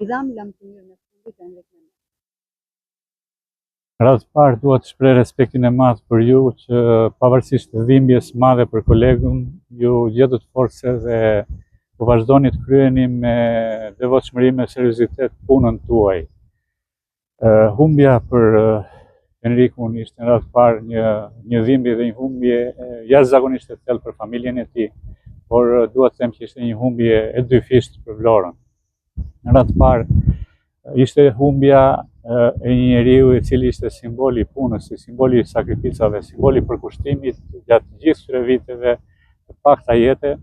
I dham lamëtimën e fundit e ndërtimit. Në radhë të parë dua të shpreh respektin e madh për ju që pavarësisht të dhimbjes madhe për kolegun, ju gjetët force dhe po vazhdoni të kryeni me devotshmëri me seriozitet punën tuaj. Humbja për Enrikun ishte në radhë të parë një dhimbje dhe një humbje jashtëzakonisht e thellë për familjen e tij, por dua të them që ishte një humbje e dyfishtë për Vlorën. Në radhë të parë ishte humbja e një njeriu i cili ishte simboli i punës, simboli i sakrificave, simboli i përkushtimit gjatë gjithë këtyre viteve të pakta jete,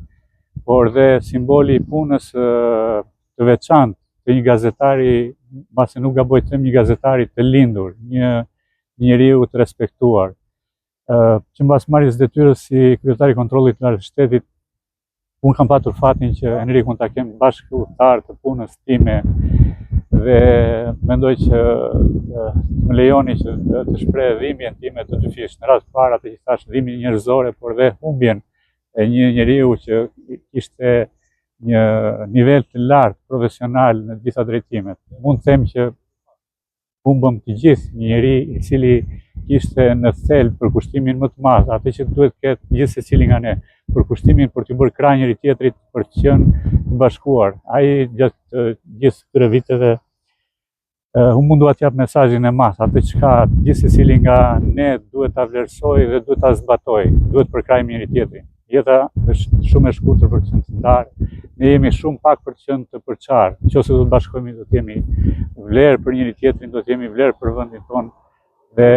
por dhe simboli i punës të veçantë të një gazetari, mbase nuk gaboj të them një gazetari të lindur, një njeriu të respektuar, që mbas marrjes detyrës si kryetari i kontrollit të lartë të shtetit, unë kam patur fatin që Enrikun ta kem bashkëudhëtar të punës time dhe mendoj që më lejoni që të shpreh dhimbjen time të dyfishtë. Në radhë të parë atë që thash, dhimbje njerëzore, por dhe humbjen e një njeriu që ishte një nivel të lartë profesional në gjitha drejtimet. Mund të them që humbëm të gjithë një njeri i cili ishte në thelb përkushtimin më të madh, atë që duhet të ketë gjithë secili nga ne, përkushtimin për të bërë krah njëri tjetrit, për të qenë të bashkuar. Ai gjatë gjithë këtyre viteve unë mundua të jap mesazhin e madh, atë çka gjithë secili nga ne duhet ta vlerësoj dhe duhet ta zbatoj, duhet përkrahim njëri tjetrin. Jeta është shumë e shkurtër për të qenë të ndarë, ne jemi shumë pak për të qenë të përçarë. Nëse do të bashkohemi, do të jemi vlerë për njëri tjetrin, do të jemi vlerë për vendin tonë dhe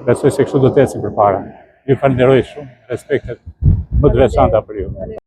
besoj se kështu do të ecë përpara. Ju falenderoj shumë, respektet më të veçanta për ju.